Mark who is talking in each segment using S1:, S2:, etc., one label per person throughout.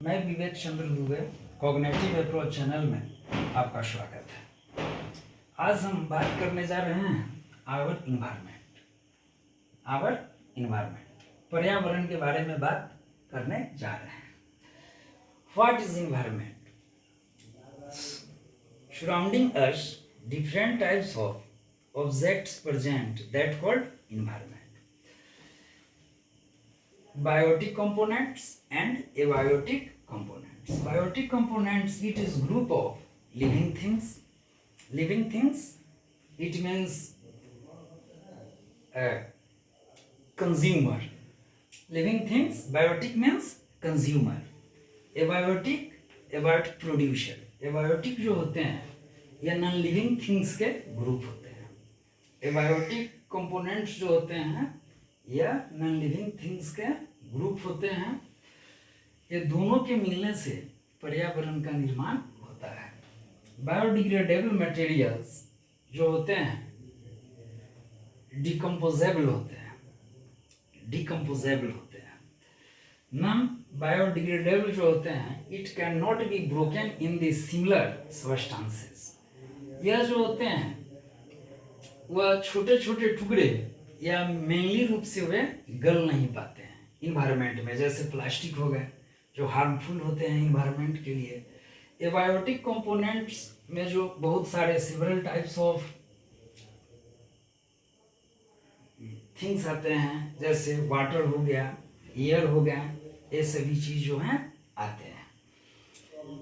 S1: मैं विवेक चंद्र Dubey cognitive approach channel में आपका स्वागत है। आज हम बात करने जा रहे हैं आवर इन्वायरमेंट पर्यावरण के बारे में बात करने जा रहे हैं। What is environment? Surrounding us different types of objects present that called environment. Biotic components and abiotic components. Biotic components, it is group of living things. Living things, it means consumer. Living things, biotic means consumer. Abiotic producer. Abiotic जो होते हैं ये non living things के group होते हैं। Abiotic components जो होते हैं या नॉन लिविंग थिंग्स के ग्रुप होते हैं। ये दोनों के मिलने से पर्यावरण का निर्माण होता है। बायोडिग्रेडेबल मटेरियल्स जो होते हैं डिकम्पोजेबल होते हैं। नॉन बायोडिग्रेडेबल जो होते हैं it can not be broken in the similar substances. यह जो होते हैं वह छोटे छोटे टुकड़े या मेनली रूप से वे गल नहीं पाते हैं इन्वायरमेंट में, जैसे प्लास्टिक हो गए जो हार्मफुल होते हैं इन्वायरमेंट के लिए। एबायोटिक कंपोनेंट्स में जो बहुत सारे सेवरल टाइप्स ऑफ थिंग्स आते हैं, जैसे वाटर हो गया, एयर हो गया, ये सभी चीज जो हैं आते हैं।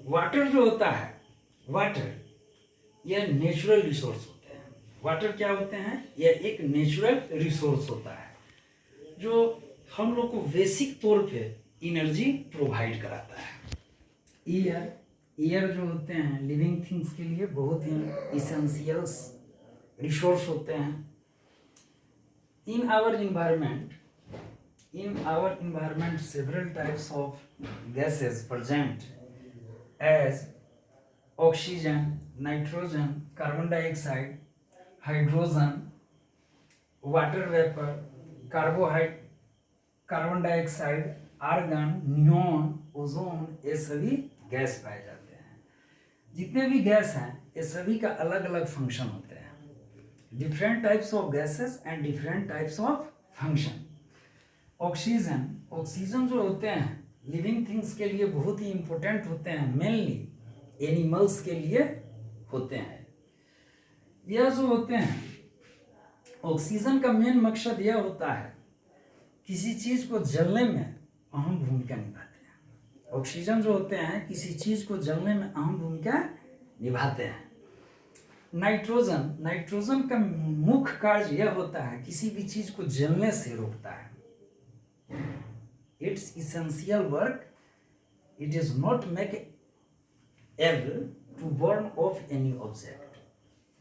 S1: वाटर जो होता है, वाटर यह नेचुरल रिसोर्स होते हैं। वाटर क्या होते हैं? यह एक नेचुरल रिसोर्स होता है जो हम लोग को बेसिक तौर पे एनर्जी प्रोवाइड कराता है। एयर जो होते हैं लिविंग थिंग्स के लिए बहुत ही इसेंशियल्स रिसोर्स होते हैं। In our environment several types of gases present as oxygen, nitrogen, carbon dioxide, hydrogen, water vapour, carbon dioxide, argon, neon, ozone, ये सभी गैस पाए जाते हैं। जितने भी गैस हैं ये सभी का अलग अलग फंक्शन होते हैं। Different types of gases and different types of function. Oxygen जो होते हैं लिविंग थिंग्स के लिए बहुत ही इंपॉर्टेंट होते हैं, मेनली एनिमल्स के लिए होते हैं। यह जो होते हैं ऑक्सीजन का मेन मकसद यह होता है किसी चीज को जलने में अहम भूमिका निभाते हैं। ऑक्सीजन जो होते हैं किसी चीज को जलने में अहम भूमिका निभाते हैं। नाइट्रोजन का मुख्य कार्य यह होता है किसी भी चीज को जलने से रोकता है। It's essential work, it is not make able to burn of any object,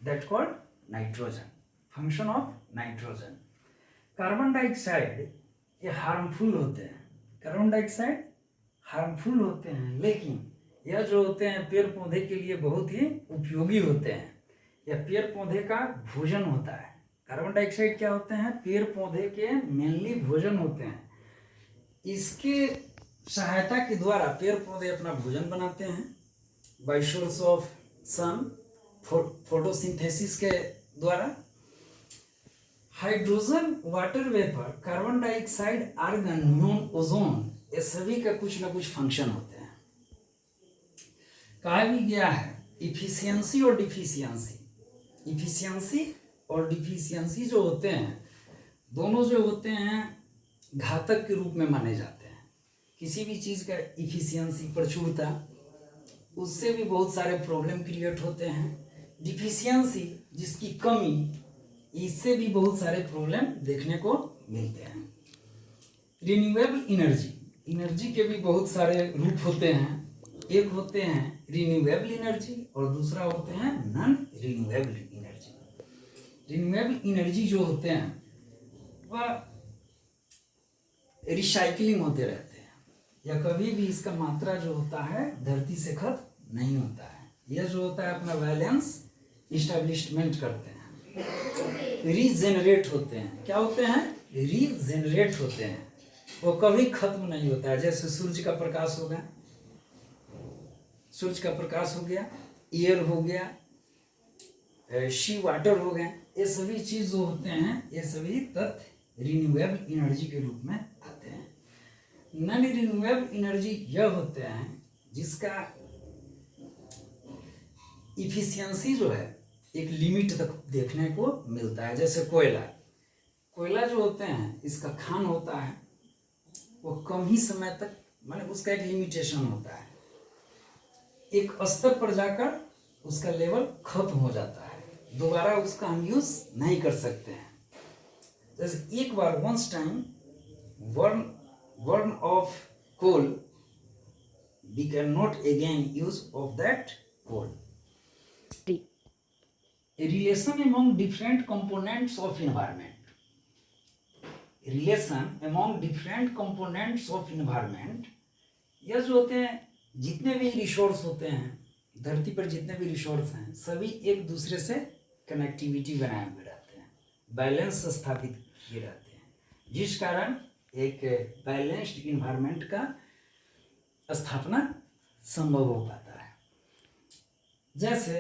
S1: that called nitrogen. Function of nitrogen. Carbon dioxide ये हार्मफुल होते हैं। कार्बन डाइऑक्साइड हार्मफुल होते हैं, लेकिन यह जो होते हैं पेड़ पौधे के लिए बहुत ही उपयोगी होते हैं। यह पेड़ पौधे का भोजन होता है। कार्बन डाइऑक्साइड क्या होते हैं? पेड़ पौधे के मेनली भोजन होते हैं। इसके सहायता के द्वारा पेड़ पौधे अपना भोजन बनाते हैं by source of sun, photosynthesis के द्वारा। Hydrogen, water vapour, carbon dioxide, argon, neon, ozone, ये सभी का कुछ ना कुछ फंक्शन होते हैं। कहा भी गया है इफिशियंसी और डिफिशियंसी। इफिशियंसी और डिफिशियंसी जो होते हैं दोनों जो होते हैं घातक के रूप में माने जाते हैं। किसी भी चीज का इफिशियंसी, प्रचुरता, उससे भी बहुत सारे प्रॉब्लम क्रिएट होते हैं। डिफिशियंसी जिसकी कमी, इससे भी बहुत सारे प्रॉब्लम देखने को मिलते हैं। रिन्यूएबल एनर्जी के भी बहुत सारे रूप होते हैं। एक होते हैं रिन्यूएबल एनर्जी और दूसरा होते हैं non renewable energy. Renewable energy जो होते हैं वह रिसाइकलिंग होते रहते हैं या कभी भी इसका मात्रा जो होता है धरती से खत्म नहीं होता है। यह जो होता है अपना बैलेंस इस्टेब्लिशमेंट करते हैं, रीजेनरेट होते हैं। क्या होते हैं? रीजेनरेट होते हैं। वो कभी खत्म नहीं होता है। जैसे सूर्य का प्रकाश होगा सूरज का प्रकाश हो गया, एयर हो गया, सी वाटर हो गए, ये सभी चीज जो होते हैं ये सभी तत्व रिन्यूएबल एनर्जी के रूप में आते हैं। नॉन रिन्यूएबल एनर्जी यह होते हैं जिसका इफिशियंसी जो है एक लिमिट तक देखने को मिलता है। जैसे कोयला जो होते हैं इसका खान होता है वो कम ही समय तक, माने उसका एक लिमिटेशन होता है, एक स्तर पर जाकर उसका लेवल खत्म हो जाता है, दोबारा उसका हम यूज नहीं कर सकते हैं। जैसे एक बार once time burn of coal, we cannot again use of that coal. A relation among different components of environment. Relation among different components of environment, यह जो होते हैं जितने भी रिसोर्स होते हैं धरती पर, जितने भी रिसोर्स हैं सभी एक दूसरे से कनेक्टिविटी बनाए हुए रहते हैं, बैलेंस स्थापित किए रहते हैं, जिस कारण एक बैलेंस्ड इन्वायरमेंट का स्थापना संभव हो पाता है। जैसे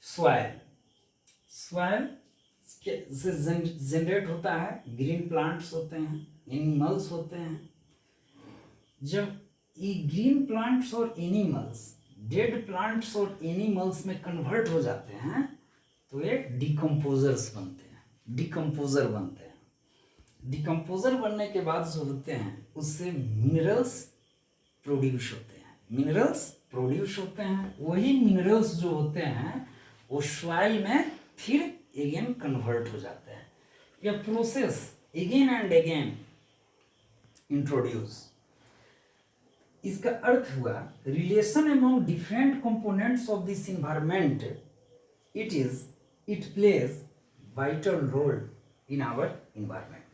S1: सॉइल से जनरेट होता है, ग्रीन प्लांट्स होते हैं, एनिमल्स होते हैं। जब ये ग्रीन प्लांट्स और एनिमल्स डेड प्लांट्स और एनिमल्स में कन्वर्ट हो जाते हैं तो ये डिकम्पोजर्स बनते हैं, डिकम्पोजर बनते हैं। डिकम्पोजर बनने के बाद जो होते हैं उससे मिनरल्स प्रोड्यूस होते हैं, मिनरल्स प्रोड्यूस होते हैं। वही मिनरल्स जो होते हैं वो सॉइल में फिर अगेन कन्वर्ट हो जाते हैं। यह process again and again introduce. इसका अर्थ हुआ relation among different components of this environment, it plays vital role in our environment.